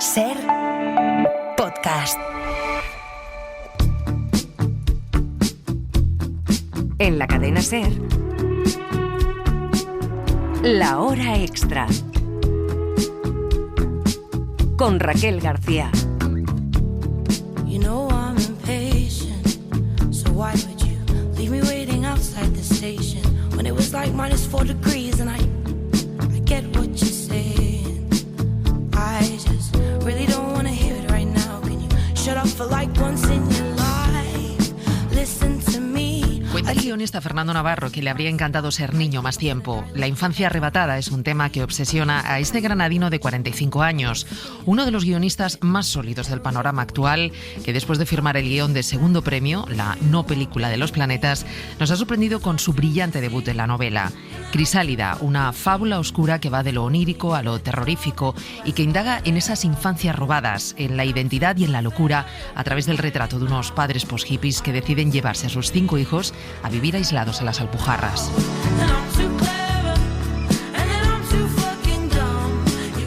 Ser podcast. En la cadena Ser, La Hora Extra, con Raquel García. You know I'm impatient, so why would you leave me waiting outside the station when it was like -4 degrees and I get what you're saying. I just really don't want to hear it right now. Can you shut up for like once in your life? Listen to me. Cuenta el guionista Fernando Navarro que le habría encantado ser niño más tiempo. La infancia arrebatada es un tema que obsesiona a este granadino de 45 años, uno de los guionistas más sólidos del panorama actual, que después de firmar el guión de Segundo Premio, la no película de los planetas, nos ha sorprendido con su brillante debut en la novela. Crisálida, una fábula oscura que va de lo onírico a lo terrorífico y que indaga en esas infancias robadas, en la identidad y en la locura, a través del retrato de unos padres post-hippies que deciden llevarse a sus 5 hijos a vivir aislados en las Alpujarras.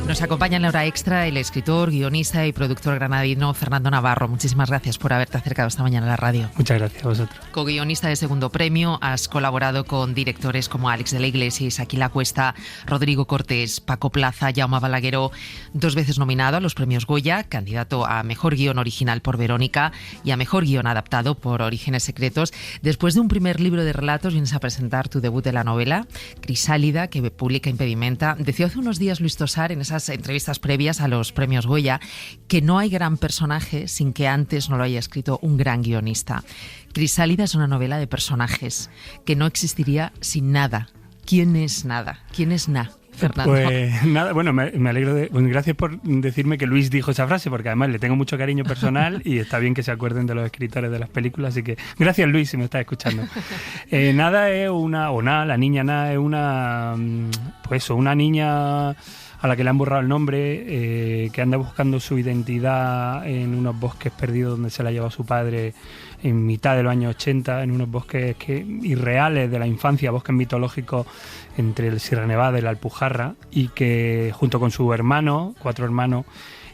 Nos acompaña en la hora extra el escritor, guionista y productor granadino Fernando Navarro. Muchísimas gracias por haberte acercado esta mañana a la radio. Muchas gracias a vosotros. Co-guionista de Segundo Premio, has colaborado con directores como Alex de la Iglesia, Isaquí Lacuesta, Rodrigo Cortés, Paco Plaza, Jaume Balagueró, 2 veces nominado a los premios Goya, candidato a Mejor Guión Original por Verónica y a Mejor Guión Adaptado por Orígenes Secretos. Después de un primer libro de relatos vienes a presentar tu debut de la novela, Crisálida, que publica Impedimenta. Decía hace unos días Luis Tosar en esas entrevistas previas a los premios Goya que no hay gran personaje sin que antes no lo haya escrito un gran guionista. Crisálida es una novela de personajes que no existiría sin nada. ¿Quién es nada? ¿Quién es Na? Fernando. Pues nada, bueno, me alegro de... Bueno, gracias por decirme que Luis dijo esa frase, porque además le tengo mucho cariño personal y está bien que se acuerden de los escritores de las películas, así que gracias Luis si me estás escuchando. Nada es una... o Na, la niña Na es una... pues una niña a la que le han borrado el nombre, que anda buscando su identidad en unos bosques perdidos donde se la lleva su padre en mitad de los años 80, en unos bosques irreales de la infancia, bosques mitológicos entre el Sierra Nevada y la Alpujarra, y que junto con su hermano, 4 hermanos,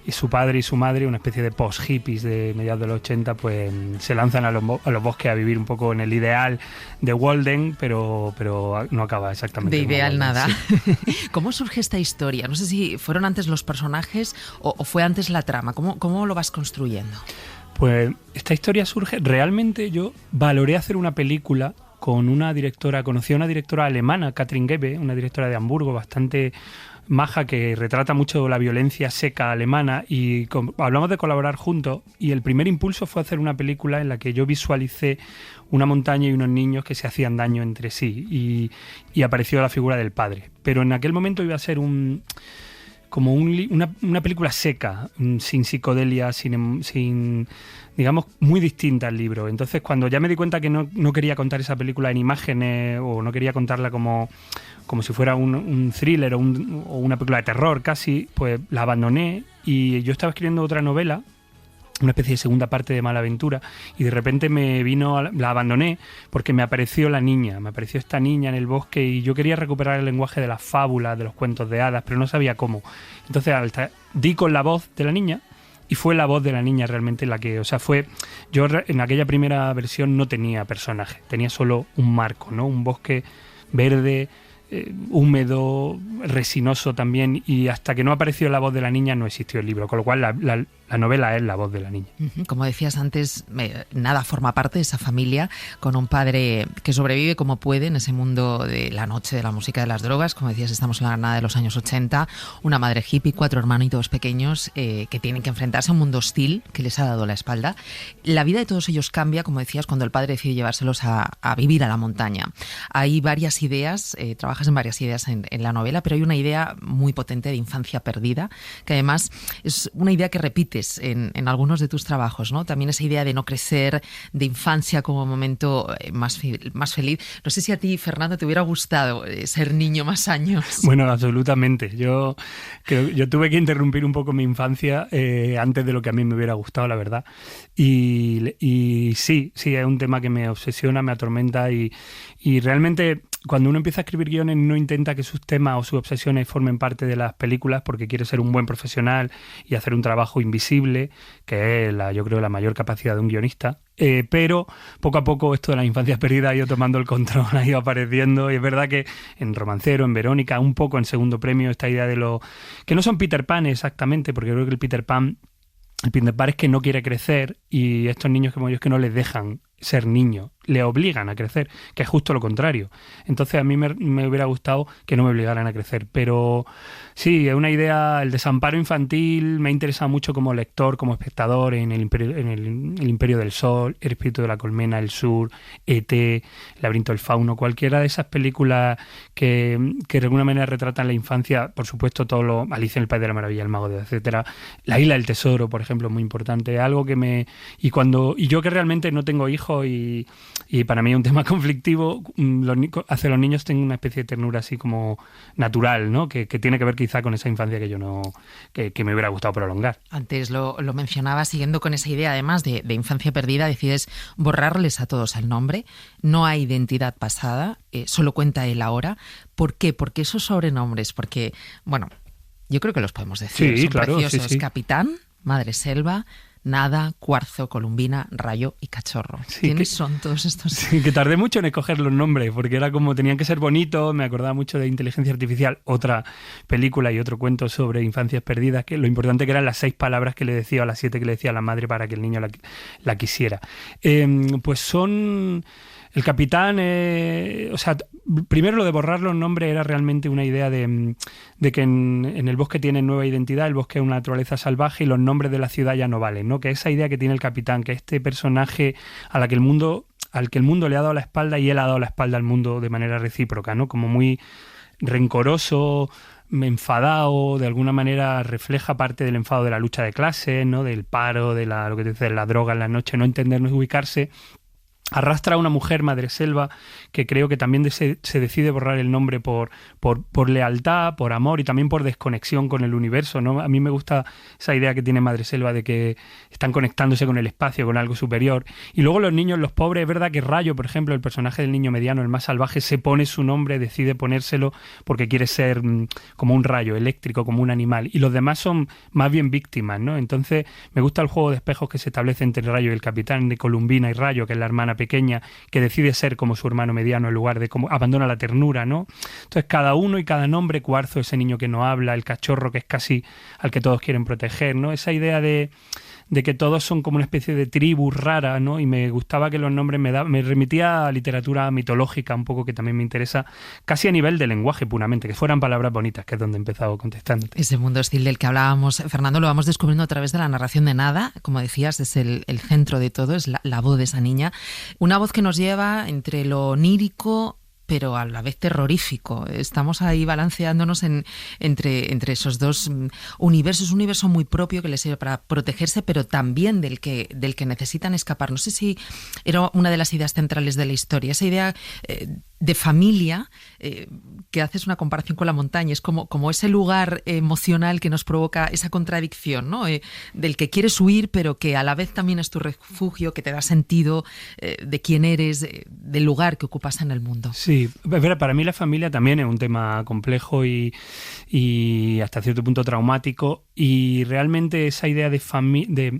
y su padre y su madre, una especie de post-hippies de mediados de los 80, pues se lanzan a los bosques a vivir un poco en el ideal de Walden, pero no acaba exactamente. De ideal Walden, nada. sí. ¿Cómo surge esta historia? No sé si fueron antes los personajes o fue antes la trama. ¿Cómo lo vas construyendo? Pues esta historia surge... Realmente yo valoré hacer una película con una directora... Conocí a una directora alemana, Katrin Gebbe, una directora de Hamburgo, bastante maja, que retrata mucho la violencia seca alemana, y hablamos de colaborar juntos, y el primer impulso fue hacer una película en la que yo visualicé una montaña y unos niños que se hacían daño entre sí, y apareció la figura del padre. Pero en aquel momento iba a ser una película seca, sin psicodelia, sin digamos, muy distinta al libro. Entonces, cuando ya me di cuenta que no quería contar esa película en imágenes, o no quería contarla como si fuera un thriller o una película de terror casi, pues la abandoné, y yo estaba escribiendo otra novela, una especie de segunda parte de Malaventura, y de repente la abandoné porque me apareció esta niña en el bosque, y yo quería recuperar el lenguaje de las fábulas, de los cuentos de hadas, pero no sabía cómo. Entonces di con la voz de la niña, y fue la voz de la niña realmente la que... O sea, yo en aquella primera versión no tenía personaje, tenía solo un marco, ¿no? Un bosque verde, húmedo, resinoso también, y hasta que no apareció la voz de la niña no existió el libro, con lo cual la novela es la voz de la niña. Como decías antes, nada forma parte de esa familia, con un padre que sobrevive como puede en ese mundo de la noche, de la música, de las drogas. Como decías, estamos en la Granada de los años 80, una madre hippie, 4 hermanitos pequeños que tienen que enfrentarse a un mundo hostil que les ha dado la espalda. La vida de todos ellos cambia, como decías, cuando el padre decide llevárselos a vivir a la montaña. Hay varias ideas, trabajas en varias ideas en la novela, pero hay una idea muy potente de infancia perdida, que además es una idea que repites en algunos de tus trabajos, ¿no? También esa idea de no crecer, de infancia como momento más feliz. No sé si a ti, Fernando, te hubiera gustado ser niño más años. Bueno, absolutamente. Yo tuve que interrumpir un poco mi infancia antes de lo que a mí me hubiera gustado, la verdad. Y sí, es un tema que me obsesiona, me atormenta, y realmente cuando uno empieza a escribir guiones no intenta que sus temas o sus obsesiones formen parte de las películas porque quiere ser un buen profesional y hacer un trabajo invisible, que es yo creo la mayor capacidad de un guionista. Pero poco a poco esto de las infancias perdidas ha ido tomando el control, ha ido apareciendo, y es verdad que en Romancero, en Verónica, un poco en Segundo Premio, esta idea de lo que no son Peter Pan exactamente, porque creo que el Peter Pan es que no quiere crecer, y estos niños como yo es que no les dejan ser niños, le obligan a crecer, que es justo lo contrario. Entonces a mí me hubiera gustado que no me obligaran a crecer, pero sí, es una idea, el desamparo infantil me ha interesado mucho como lector, como espectador, en el Imperio del Sol, El espíritu de la colmena, El Sur, E.T., El laberinto del fauno, cualquiera de esas películas que de alguna manera retratan la infancia, por supuesto todo lo Alicia en el País de la Maravilla, El Mago de Oz, etcétera. La Isla del Tesoro, por ejemplo, es muy importante, algo que me... Y yo que realmente no tengo hijos y para mí es un tema conflictivo, hacia los niños tengo una especie de ternura así como natural, ¿no? Que tiene que ver quizá con esa infancia que yo no que me hubiera gustado prolongar. Antes lo mencionaba, siguiendo con esa idea además de infancia perdida, decides borrarles a todos el nombre, no hay identidad pasada, solo cuenta el ahora. ¿Por qué? Porque esos sobrenombres, porque, bueno, yo creo que los podemos decir, sí, son claro, preciosos. sí. Capitán, Madre Selva, Nada, Cuarzo, Columbina, Rayo y Cachorro. Sí, ¿Quiénes son todos estos? Sí, que tardé mucho en escoger los nombres, porque era como tenían que ser bonitos, me acordaba mucho de Inteligencia Artificial, otra película y otro cuento sobre infancias perdidas, que lo importante que eran las 6 palabras que le decía o las 7 que le decía a la madre para que el niño la quisiera. Pues son... El capitán, o sea, primero lo de borrar los nombres era realmente una idea de que en el bosque tiene nueva identidad, el bosque es una naturaleza salvaje y los nombres de la ciudad ya no valen, ¿no? Que esa idea que tiene el capitán, que este personaje al que el mundo le ha dado la espalda y él ha dado la espalda al mundo de manera recíproca, ¿no? Como muy rencoroso, enfadado, de alguna manera refleja parte del enfado de la lucha de clases, ¿no? Del paro, de lo que te dice, la droga en la noche, no entender, no ubicarse. Arrastra a una mujer, Madre Selva, que creo que también se decide borrar el nombre por lealtad, por amor y también por desconexión con el universo, ¿no? A mí me gusta esa idea que tiene Madre Selva de que están conectándose con el espacio, con algo superior. Y luego los niños, los pobres, es verdad que Rayo, por ejemplo, el personaje del niño mediano, el más salvaje, se pone su nombre, decide ponérselo porque quiere ser como un rayo eléctrico, como un animal. Y los demás son más bien víctimas, ¿no? Entonces me gusta el juego de espejos que se establece entre Rayo y el capitán, de Columbina y Rayo, que es la hermana pequeña, que decide ser como su hermano mediano en lugar de como abandona la ternura, ¿no? Entonces cada uno y cada nombre, Cuarzo, ese niño que no habla, el cachorro que es casi al que todos quieren proteger, ¿no? Esa idea de que todos son como una especie de tribu rara, ¿no? Y me gustaba que los nombres me remitía a literatura mitológica un poco, que también me interesa, casi a nivel de lenguaje puramente, que fueran palabras bonitas, que es donde he empezado contestando. Ese mundo hostil del que hablábamos, Fernando, lo vamos descubriendo a través de la narración de Nada, como decías, es el centro de todo, es la voz de esa niña, una voz que nos lleva entre lo onírico pero a la vez terrorífico. Estamos ahí balanceándonos entre esos dos universos, un universo muy propio que les sirve para protegerse, pero también del que necesitan escapar. No sé si era una de las ideas centrales de la historia, esa idea de familia, que haces una comparación con la montaña, es como ese lugar emocional que nos provoca esa contradicción, ¿no? Del que quieres huir, pero que a la vez también es tu refugio, que te da sentido de quién eres, del lugar que ocupas en el mundo. Sí, para mí la familia también es un tema complejo y hasta cierto punto traumático, y realmente esa idea de familia,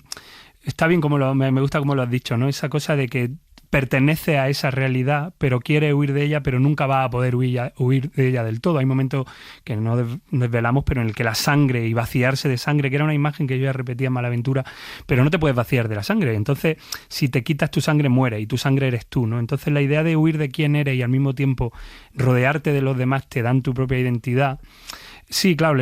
está bien me gusta como lo has dicho, ¿no? Esa cosa de que pertenece a esa realidad, pero quiere huir de ella, pero nunca va a poder huir de ella del todo. Hay momentos que no desvelamos, pero en el que la sangre y vaciarse de sangre, que era una imagen que yo ya repetía en Malaventura, pero no te puedes vaciar de la sangre. Entonces, si te quitas tu sangre, muere, y tu sangre eres tú, ¿no? Entonces, la idea de huir de quién eres y al mismo tiempo rodearte de los demás te dan tu propia identidad. Sí, claro,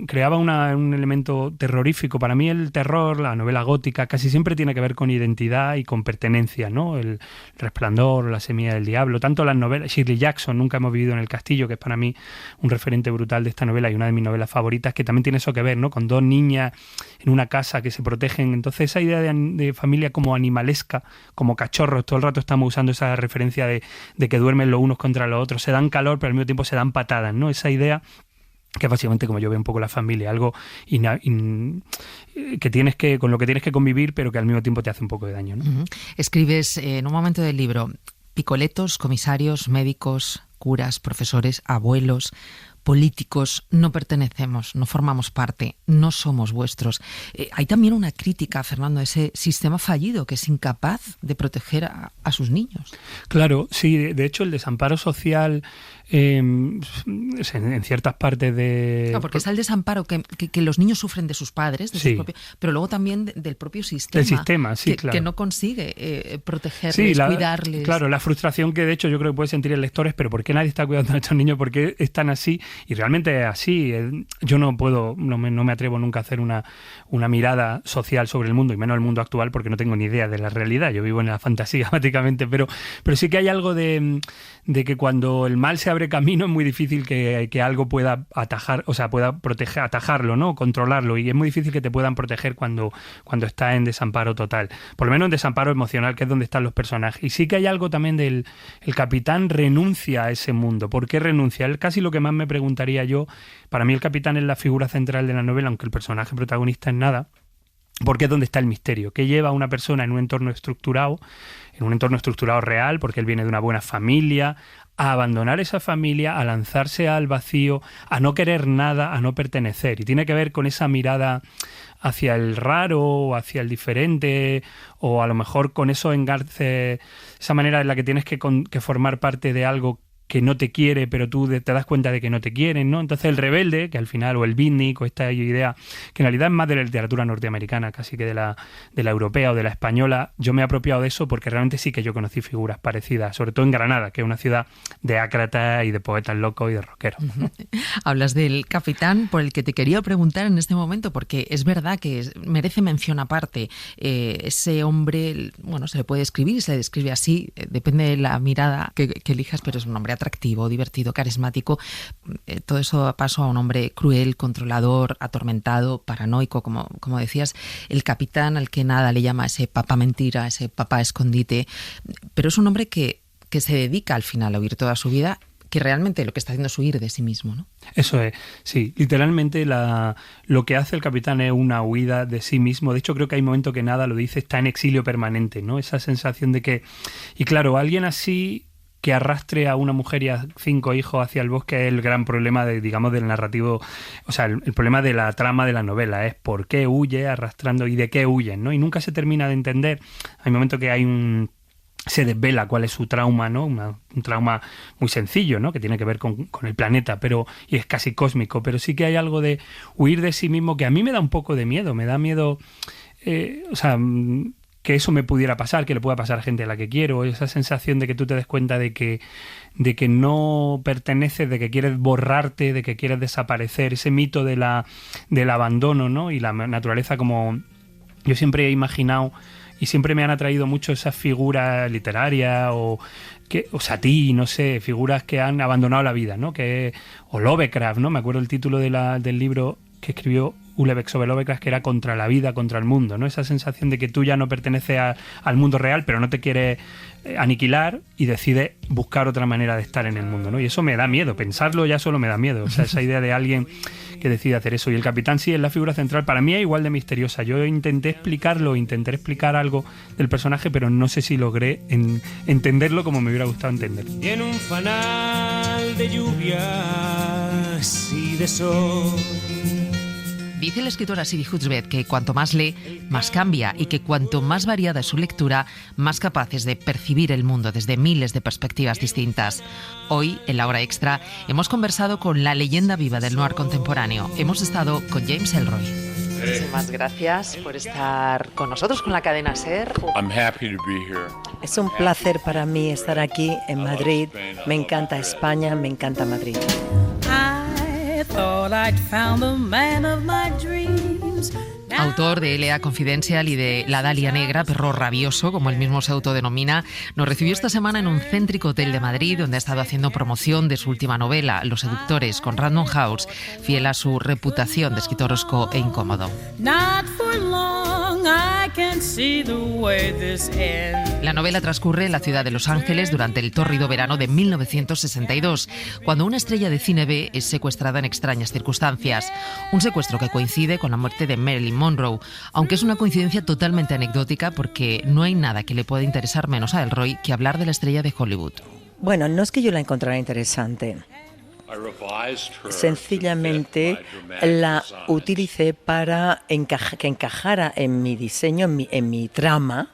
creaba un elemento terrorífico. Para mí el terror, la novela gótica, casi siempre tiene que ver con identidad y con pertenencia, ¿no? El Resplandor, La semilla del diablo, tanto las novelas, Shirley Jackson, Nunca hemos vivido en el castillo, que es para mí un referente brutal de esta novela y una de mis novelas favoritas, que también tiene eso que ver, ¿no? Con dos niñas en una casa que se protegen. Entonces esa idea de familia como animalesca, como cachorros, todo el rato estamos usando esa referencia de que duermen los unos contra los otros, se dan calor pero al mismo tiempo se dan patadas, ¿no? Esa idea que es básicamente como yo veo un poco la familia, algo que tienes con lo que tienes que convivir, pero que al mismo tiempo te hace un poco de daño, ¿no? Escribes en un momento del libro: picoletos, comisarios, médicos, curas, profesores, abuelos, políticos, no pertenecemos, no formamos parte, no somos vuestros. Hay también una crítica, Fernando, a ese sistema fallido que es incapaz de proteger a sus niños. Claro, sí, de hecho el desamparo social en ciertas partes de... Claro, porque está el desamparo que los niños sufren de sus padres, de sus propios, pero luego también del propio sistema. Del sistema, sí, claro. Que no consigue protegerles, cuidarles. Claro, la frustración que de hecho yo creo que puede sentir el lector es, pero ¿por qué nadie está cuidando a estos niños? ¿Por qué están así? Y realmente es así. Yo no me atrevo nunca a hacer una mirada social sobre el mundo, y menos el mundo actual, porque no tengo ni idea de la realidad. Yo vivo en la fantasía, prácticamente, pero sí que hay algo de que cuando el mal se abre camino es muy difícil que algo pueda atajar, o sea, pueda proteger, atajarlo, ¿no? Controlarlo, y es muy difícil que te puedan proteger cuando está en desamparo total. Por lo menos en desamparo emocional, que es donde están los personajes. Y sí que hay algo también el capitán renuncia a ese mundo. ¿Por qué renuncia? Él, casi lo que más me preguntaría yo, para mí el capitán es la figura central de la novela, aunque el personaje protagonista es nada, porque es donde está el misterio, que lleva a una persona en un entorno estructurado real, porque él viene de una buena familia, a abandonar esa familia, a lanzarse al vacío, a no querer nada, a no pertenecer. Y tiene que ver con esa mirada hacia el raro, hacia el diferente, o a lo mejor con eso engarce, esa manera en la que tienes que formar parte de algo que no te quiere, pero tú te das cuenta de que no te quieren, ¿no? Entonces el rebelde, que al final, o el beatnik, o esta idea, que en realidad es más de la literatura norteamericana, casi que de la europea o de la española, yo me he apropiado de eso porque realmente sí que yo conocí figuras parecidas, sobre todo en Granada, que es una ciudad de ácratas y de poetas locos y de rockeros. Hablas del capitán, por el que te quería preguntar en este momento, porque es verdad que merece mención aparte. Ese hombre, bueno, se le puede describir, se le describe así, depende de la mirada que elijas, pero es un hombre atractivo, divertido, carismático. Todo eso da paso a un hombre cruel, controlador, atormentado, paranoico, como decías, el capitán al que nada le llama ese papá mentira, ese papá escondite, pero es un hombre que se dedica al final a huir toda su vida, que realmente lo que está haciendo es huir de sí mismo, ¿no? Eso es, sí. Literalmente lo que hace el capitán es una huida de sí mismo. De hecho, creo que hay momentos que nada lo dice, está en exilio permanente, ¿no? Esa sensación de que... Y claro, alguien así que arrastre a una mujer y a 5 hijos hacia el bosque es el gran problema del narrativo, o sea, el problema de la trama de la novela, es por qué huye arrastrando y de qué huyen, ¿no? Y nunca se termina de entender. Hay momentos que se desvela cuál es su trauma, ¿no? Un trauma muy sencillo, ¿no? Que tiene que ver con el planeta, y es casi cósmico, pero sí que hay algo de huir de sí mismo que a mí me da un poco de miedo, que eso me pudiera pasar, que le pueda pasar a gente a la que quiero, esa sensación de que tú te des cuenta de que no perteneces, de que quieres borrarte, de que quieres desaparecer, ese mito del abandono, ¿no? Y la naturaleza, como yo siempre he imaginado, y siempre me han atraído mucho esas figuras literarias o Satie, no sé, figuras que han abandonado la vida, ¿no? O Lovecraft, ¿no? Me acuerdo el título del libro que escribió Ulebeck sobre Lovecraft, que era contra la vida, contra el mundo, ¿no? Esa sensación de que tú ya no perteneces al mundo real, pero no te quieres aniquilar y decides buscar otra manera de estar en el mundo, ¿no? Y eso me da miedo, pensarlo ya solo me da miedo, o sea, esa idea de alguien que decide hacer eso. Y el capitán sí es la figura central, para mí es igual de misteriosa. Yo intenté explicar algo del personaje, pero no sé si logré entenderlo como me hubiera gustado entender. Y en un fanal de lluvias y de sol. Dice la escritora Siri Hustvedt que cuanto más lee, más cambia, y que cuanto más variada es su lectura, más capaz es de percibir el mundo desde miles de perspectivas distintas. Hoy, en la hora extra, hemos conversado con la leyenda viva del noir contemporáneo. Hemos estado con James Ellroy. Muchísimas gracias por estar con nosotros, con la cadena SER. Es un placer para mí estar aquí en Madrid. Me encanta España, me encanta Madrid. Autor de L.A. Confidential y de La Dalia Negra, perro rabioso, como él mismo se autodenomina, nos recibió esta semana en un céntrico hotel de Madrid, donde ha estado haciendo promoción de su última novela, Los Seductores, con Random House, fiel a su reputación de escritor hosco e incómodo. La novela transcurre en la ciudad de Los Ángeles durante el tórrido verano de 1962, cuando una estrella de cine B es secuestrada en extrañas circunstancias. Un secuestro que coincide con la muerte de Marilyn Monroe, aunque es una coincidencia totalmente anecdótica porque no hay nada que le pueda interesar menos a Ellroy que hablar de la estrella de Hollywood. Bueno, no es que yo la encontrara interesante. Sencillamente la utilicé para que encajara en mi diseño, en mi trama.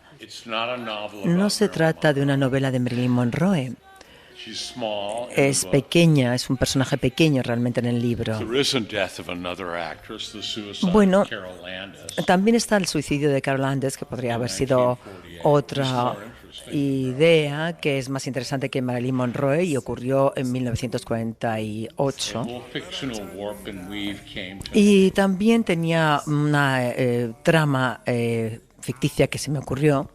No se trata de una novela de Marilyn Monroe. Es pequeña, es un personaje pequeño realmente en el libro. Bueno, también está el suicidio de Carol Andes, que podría haber sido otra idea que es más interesante que Marilyn Monroe y ocurrió en 1948. Y también tenía una trama ficticia que se me ocurrió.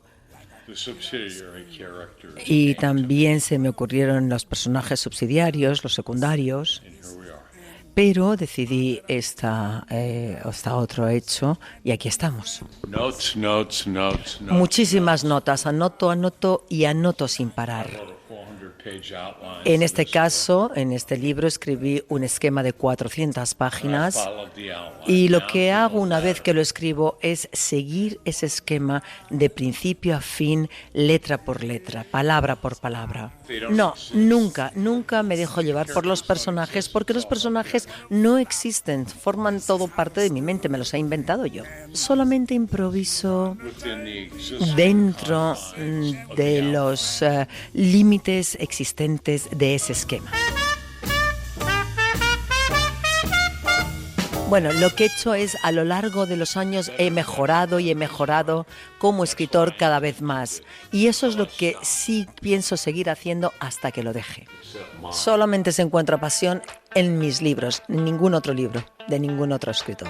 Y también se me ocurrieron los personajes subsidiarios, los secundarios, pero decidí esta otro hecho y aquí estamos. Muchísimas notas, anoto y anoto sin parar. En este caso, en este libro, escribí un esquema de 400 páginas y lo que hago una vez que lo escribo es seguir ese esquema de principio a fin, letra por letra, palabra por palabra. No, nunca me dejo llevar por los personajes porque los personajes no existen, forman todo parte de mi mente, me los he inventado yo. Solamente improviso dentro de los límites existentes de ese esquema. Bueno, lo que he hecho es, a lo largo de los años he mejorado como escritor cada vez más. Y eso es lo que sí pienso seguir haciendo hasta que lo deje. Solamente se encuentra pasión en mis libros, en ningún otro libro, de ningún otro escritor.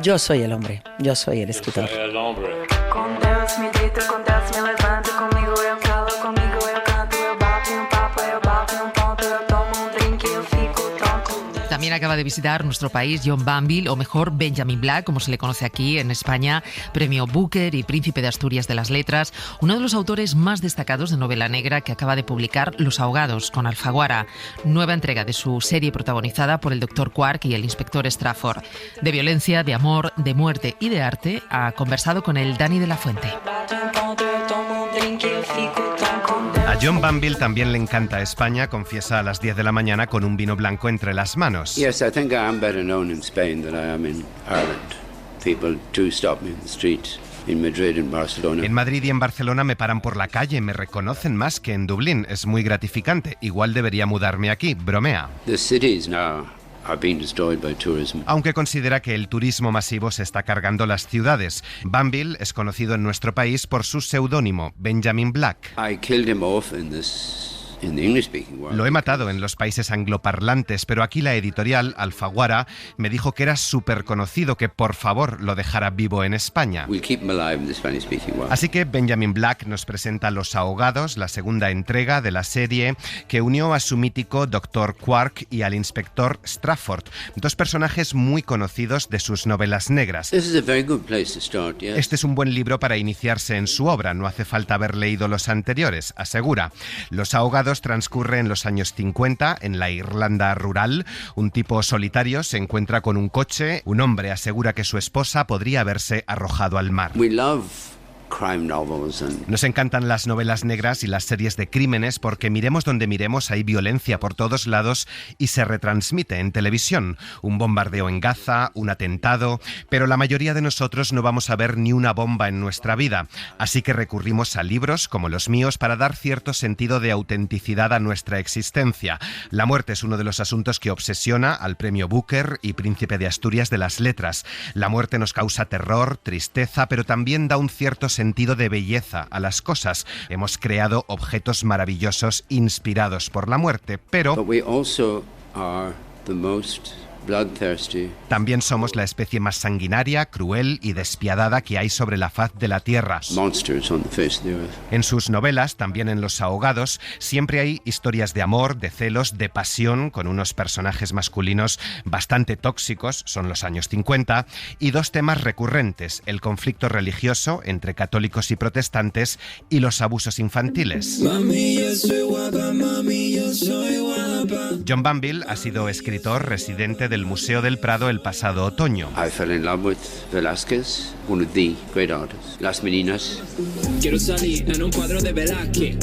Yo soy el hombre, yo soy el escritor. Con Deus me deito, con Deus me levanto, conmigo eu falo, conmigo eu canto, eu bato um papo, eu bato ponto, eu tomo drink, eu fico tonto. También acaba de visitar nuestro país John Banville, o mejor Benjamin Black, como se le conoce aquí en España, premio Booker y Príncipe de Asturias de las Letras, uno de los autores más destacados de novela negra, que acaba de publicar Los ahogados, con Alfaguara, nueva entrega de su serie protagonizada por el Dr. Quark y el Inspector Strafford. De violencia, de amor, de muerte y de arte, ha conversado con el Dani de la Fuente. A John Banville también le encanta España, confiesa a las 10 de la mañana con un vino blanco entre las manos. Yes, I think I am better known in Spain than I am in Ireland. People do stop me in the streets in Madrid and Barcelona. En Madrid y en Barcelona me paran por la calle, me reconocen más que en Dublín. Es muy gratificante. Igual debería mudarme aquí, bromea. The cities now are being destroyed by tourism. Aunque considera que el turismo masivo se está cargando las ciudades. Banville es conocido en nuestro país por su seudónimo, Benjamin Black. I killed him off in the English-speaking world. Lo he matado en los países angloparlantes, pero aquí la editorial Alfaguara me dijo que era súper conocido, que por favor lo dejara vivo en España. We'll keep him alive in the Spanish-speaking world. Así que Benjamin Black nos presenta Los ahogados, la segunda entrega de la serie que unió a su mítico Dr. Quark y al Inspector Strafford, dos personajes muy conocidos de sus novelas negras. This is a very good place to start, yes. Este es un buen libro para iniciarse en su obra, no hace falta haber leído los anteriores, asegura. Los ahogados transcurre en los años 50, en la Irlanda rural. Un tipo solitario se encuentra con un coche. Un hombre asegura que su esposa podría haberse arrojado al mar. We love crime novels and... Nos encantan las novelas negras y las series de crímenes porque miremos donde miremos hay violencia por todos lados y se retransmite en televisión. Un bombardeo en Gaza, un atentado, pero la mayoría de nosotros no vamos a ver ni una bomba en nuestra vida. Así que recurrimos a libros como los míos para dar cierto sentido de autenticidad a nuestra existencia. La muerte es uno de los asuntos que obsesiona al premio Booker y Príncipe de Asturias de las Letras. La muerte nos causa terror, tristeza, pero también da un cierto sentido de belleza a las cosas. Hemos creado objetos maravillosos inspirados por la muerte, pero But we also are the most bloodthirsty. También somos la especie más sanguinaria, cruel y despiadada que hay sobre la faz de la Tierra. Monsters on the face of the earth. En sus novelas, también en Los ahogados, siempre hay historias de amor, de celos, de pasión, con unos personajes masculinos bastante tóxicos, son los años 50, y dos temas recurrentes, el conflicto religioso entre católicos y protestantes y los abusos infantiles. Mami, yo soy guapa, mami, yo soy guapa. John Banville ha sido escritor residente del Museo del Prado el pasado otoño. I fell in love with Velázquez, one of the great artists. Las Meninas. Quiero salir en un cuadro de Velázquez.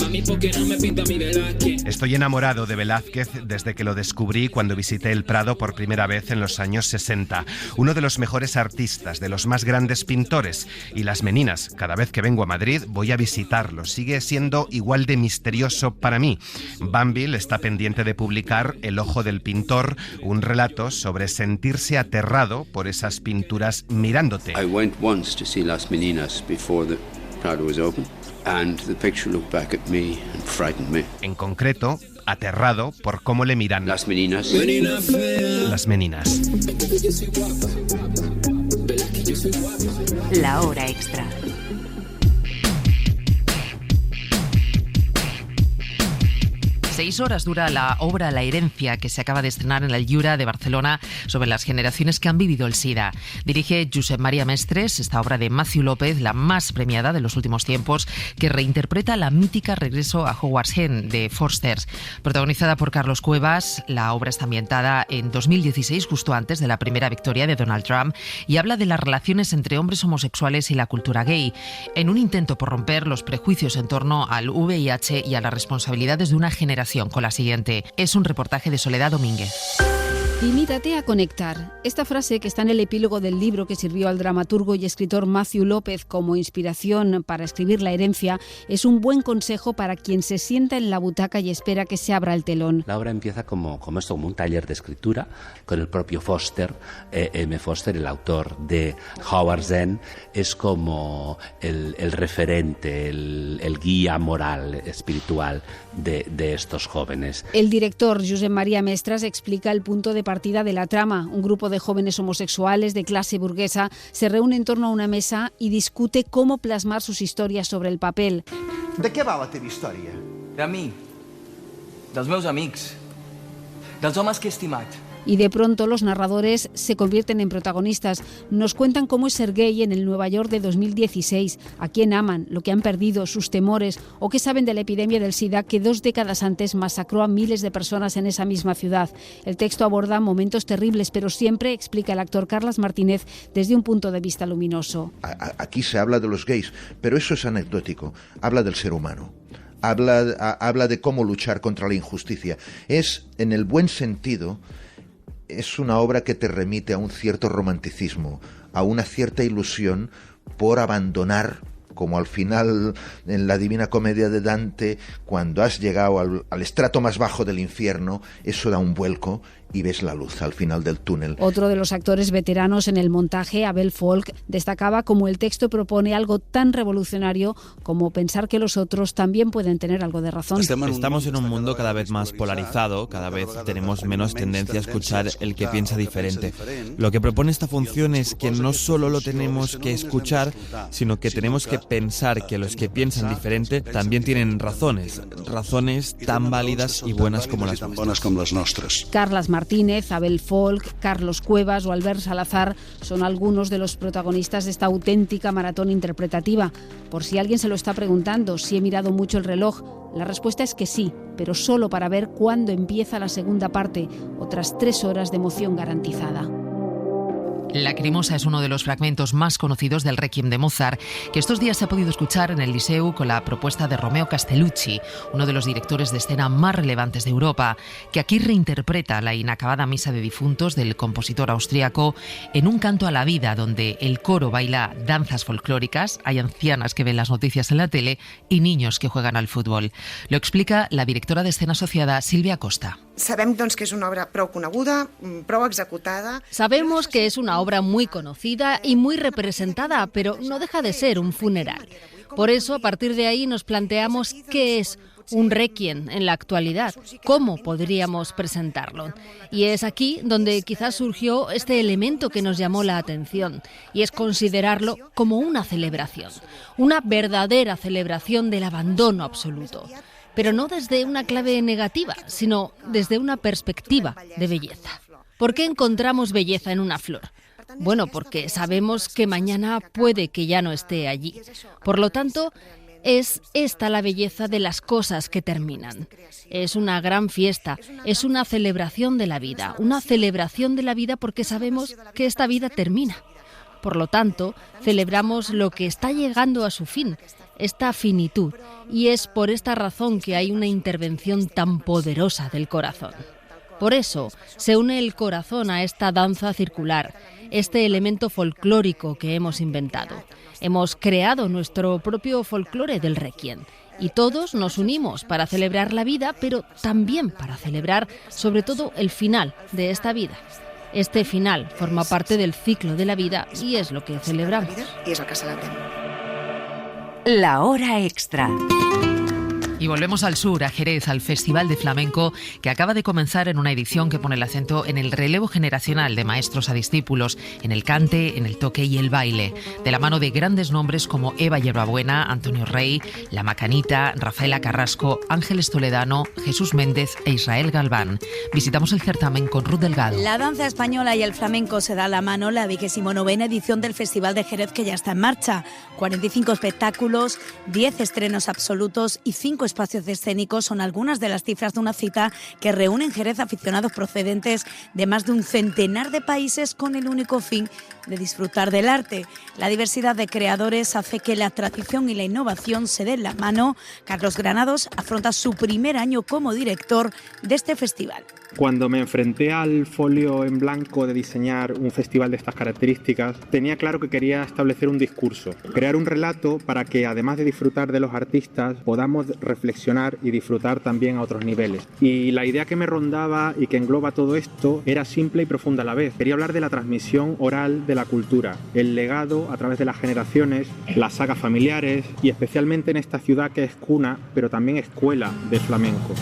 Mami, ¿por qué no me pinta mi Velázquez? Estoy enamorado de Velázquez desde que lo descubrí cuando visité el Prado por primera vez en los años 60. Uno de los mejores artistas, de los más grandes pintores. Y Las Meninas, cada vez que vengo a Madrid voy a visitarlo. Sigue siendo igual de misterioso para mí. Banville está pendiente de publicar El ojo del pintor, un relato sobre sentirse aterrado por esas pinturas mirándote. I went once to see Las Meninas before the Prado was open, and the picture looked back at me and frightened me. En concreto, aterrado por cómo le miran Las Meninas. Las Meninas. La hora extra. Seis horas dura la obra La herencia, que se acaba de estrenar en el Lliura de Barcelona sobre las generaciones que han vivido el SIDA. Dirige Josep Maria Mestres, esta obra de Matthew López, la más premiada de los últimos tiempos, que reinterpreta la mítica Regreso a Hogwarts End de Forsters. Protagonizada por Carlos Cuevas, la obra está ambientada en 2016, justo antes de la primera victoria de Donald Trump, y habla de las relaciones entre hombres homosexuales y la cultura gay, en un intento por romper los prejuicios en torno al VIH y a las responsabilidades de una generación. Con la siguiente. Es un reportaje de Soledad Domínguez. Limítate a conectar. Esta frase, que está en el epílogo del libro que sirvió al dramaturgo y escritor Matthew López como inspiración para escribir La herencia, es un buen consejo para quien se sienta en la butaca y espera que se abra el telón. La obra empieza como un taller de escritura con el propio Foster. M. Foster, el autor de Hogwarts End, es como el referente, el guía moral, espiritual de estos jóvenes. El director Josep Maria Mestres explica el punto de partida de la trama. Un grupo de jóvenes homosexuales de clase burguesa se reúne en torno a una mesa y discute cómo plasmar sus historias sobre el papel. De què va la teva història? De mi, dels meus amics, dels homes que he estimat. Y de pronto los narradores se convierten en protagonistas. Nos cuentan cómo es ser gay en el Nueva York de 2016, a quién aman, lo que han perdido, sus temores, o qué saben de la epidemia del SIDA que 2 décadas antes masacró a miles de personas en esa misma ciudad. El texto aborda momentos terribles, pero siempre, explica el actor Carles Martínez, desde un punto de vista luminoso. Aquí se habla de los gays, pero eso es anecdótico. Habla del ser humano. Habla de cómo luchar contra la injusticia. Es, en el buen sentido, es una obra que te remite a un cierto romanticismo, a una cierta ilusión por abandonar, como al final en la Divina Comedia de Dante, cuando has llegado al estrato más bajo del infierno, eso da un vuelco y ves la luz al final del túnel. Otro de los actores veteranos en el montaje, Abel Folk, destacaba cómo el texto propone algo tan revolucionario como pensar que los otros también pueden tener algo de razón. Estamos en un mundo cada vez más polarizado, cada vez tenemos menos tendencia a escuchar el que piensa diferente. Lo que propone esta función es que no solo lo tenemos que escuchar, sino que tenemos que pensar que los que piensan diferente también tienen razones tan válidas y buenas como las nuestras. Carles Martínez, Abel Folk, Carlos Cuevas o Albert Salazar son algunos de los protagonistas de esta auténtica maratón interpretativa. Por si alguien se lo está preguntando, si he mirado mucho el reloj, la respuesta es que sí, pero solo para ver cuándo empieza la segunda parte, otras 3 horas de emoción garantizada. Lacrimosa es uno de los fragmentos más conocidos del Requiem de Mozart, que estos días se ha podido escuchar en el Liceu con la propuesta de Romeo Castellucci, uno de los directores de escena más relevantes de Europa, que aquí reinterpreta la inacabada Misa de Difuntos del compositor austríaco en un canto a la vida donde el coro baila danzas folclóricas, hay ancianas que ven las noticias en la tele y niños que juegan al fútbol. Lo explica la directora de escena asociada, Sílvia Costa. Sabem, doncs, que és una obra prou coneguda, prou executada. Sabemos que es una obra muy conocida y muy representada, pero no deja de ser un funeral. Por eso, a partir de ahí, nos planteamos qué es un requiem en la actualidad, cómo podríamos presentarlo. Y es aquí donde quizás surgió este elemento que nos llamó la atención, y es considerarlo como una celebración, una verdadera celebración del abandono absoluto. Pero no desde una clave negativa, sino desde una perspectiva de belleza. ¿Por qué encontramos belleza en una flor? Bueno, porque sabemos que mañana puede que ya no esté allí. Por lo tanto, Es esta la belleza de las cosas que terminan. Es una gran fiesta, es una celebración de la vida porque sabemos que esta vida termina. Por lo tanto, celebramos lo que está llegando a su fin, esta finitud, y es por esta razón que hay una intervención tan poderosa del corazón. Por eso se une el corazón a esta danza circular, este elemento folclórico que hemos inventado. Hemos creado nuestro propio folclore del Requiem y todos nos unimos para celebrar la vida, pero también para celebrar sobre todo el final de esta vida. Este final forma parte del ciclo de la vida y es lo que celebramos. I és el que celebrem. La hora extra. Y volvemos al sur, a Jerez, al Festival de Flamenco, que acaba de comenzar en una edición que pone el acento en el relevo generacional de maestros a discípulos, en el cante, en el toque y el baile, de la mano de grandes nombres como Eva Yerbabuena, Antonio Rey, La Macanita, Rafaela Carrasco, Ángeles Toledano, Jesús Méndez e Israel Galván. Visitamos el certamen con Ruth Delgado. La danza española y el flamenco se da la mano, la 29ª edición del Festival de Jerez, que ya está en marcha. 45 espectáculos, 10 estrenos absolutos y 5 espacios escénicos son algunas de las cifras de una cita que reúne en Jerez aficionados procedentes de más de un centenar de países con el único fin de disfrutar del arte. La diversidad de creadores hace que la tradición y la innovación se den la mano. Carlos Granados afronta su primer año como director de este festival. Cuando me enfrenté al folio en blanco de diseñar un festival de estas características, tenía claro que quería establecer un discurso, crear un relato para que, además de disfrutar de los artistas, podamos reflexionar y disfrutar también a otros niveles. Y la idea que me rondaba y que engloba todo esto era simple y profunda a la vez. Quería hablar de la transmisión oral de la cultura, el legado a través de las generaciones, las sagas familiares y especialmente en esta ciudad que es cuna, pero también escuela del flamenco.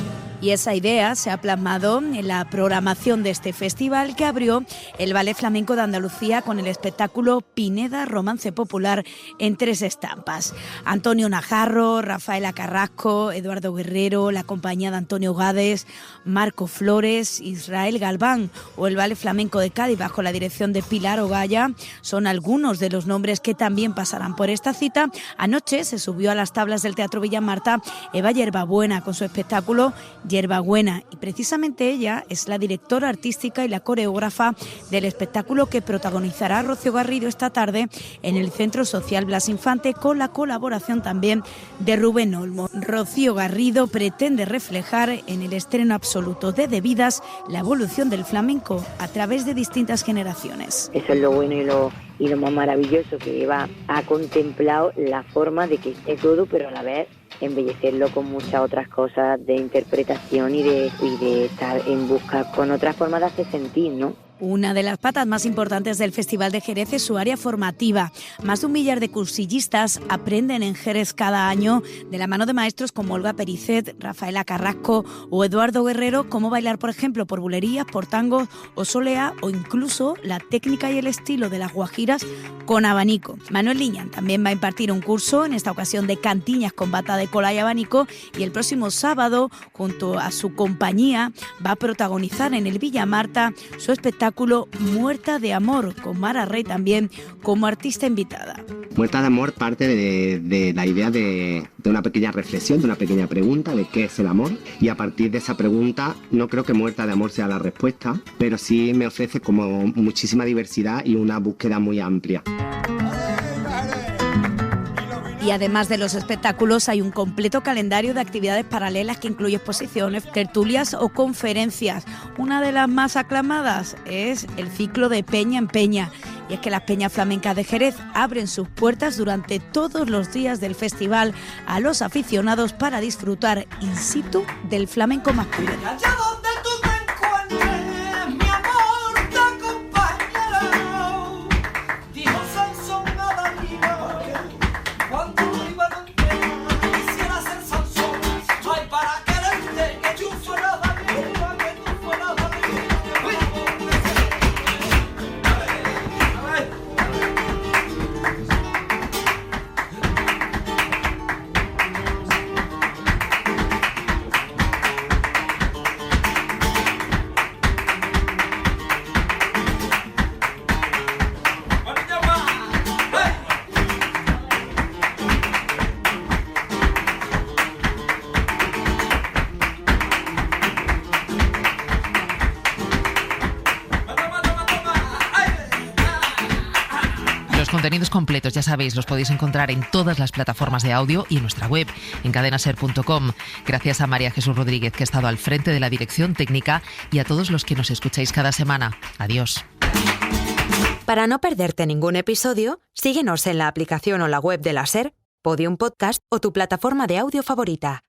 Y esa idea se ha plasmado en la programación de este festival, que abrió el Ballet Flamenco de Andalucía con el espectáculo Pineda, Romance Popular en 3 estampas. Antonio Najarro, Rafaela Carrasco, Eduardo Guerrero, la compañía de Antonio Gades, Marco Flores, Israel Galván o el Ballet Flamenco de Cádiz bajo la dirección de Pilar Ogaya son algunos de los nombres que también pasarán por esta cita. Anoche se subió a las tablas del Teatro Villamarta Eva Yerbabuena con su espectáculo Yerbabuena, y precisamente ella es la directora artística y la coreógrafa del espectáculo que protagonizará Rocío Garrido esta tarde en el Centro Social Blas Infante, con la colaboración también de Rubén Olmo. Rocío Garrido pretende reflejar en el estreno absoluto de Devidas la evolución del flamenco a través de distintas generaciones. Eso es lo bueno y lo más maravilloso, que Eva ha contemplado la forma de que esté todo, pero a la vez embellecerlo con muchas otras cosas de interpretación y de estar en busca con otras formas de hacer sentir, ¿no? Una de las patas más importantes del Festival de Jerez es su área formativa. Más de 1 millar de cursillistas aprenden en Jerez cada año de la mano de maestros como Olga Pericet, Rafaela Carrasco o Eduardo Guerrero, cómo bailar, por ejemplo, por bulerías, por tangos o soleá, o incluso la técnica y el estilo de las guajiras con abanico. Manuel Liñán también va a impartir un curso, en esta ocasión de cantiñas con bata de cola y abanico, y el próximo sábado, junto a su compañía, va a protagonizar en el Villamarta su espectáculo Muerta de Amor, con Mara Rey también como artista invitada. Muerta de Amor parte de la idea de una pequeña reflexión, de una pequeña pregunta de qué es el amor, y a partir de esa pregunta no creo que Muerta de Amor sea la respuesta, pero sí me ofrece como muchísima diversidad y una búsqueda muy amplia. Y además de los espectáculos, hay un completo calendario de actividades paralelas que incluye exposiciones, tertulias o conferencias. Una de las más aclamadas es el ciclo de Peña en Peña. Y es que las peñas flamencas de Jerez abren sus puertas durante todos los días del festival a los aficionados para disfrutar in situ del flamenco masculino. contenidos completos, ya sabéis, los podéis encontrar en todas las plataformas de audio y en nuestra web, en cadenaser.com. Gracias a María Jesús Rodríguez, que ha estado al frente de la dirección técnica, y a todos los que nos escucháis cada semana. Adiós. Para no perderte ningún episodio, síguenos en la aplicación o la web de la SER, Podium Podcast o tu plataforma de audio favorita.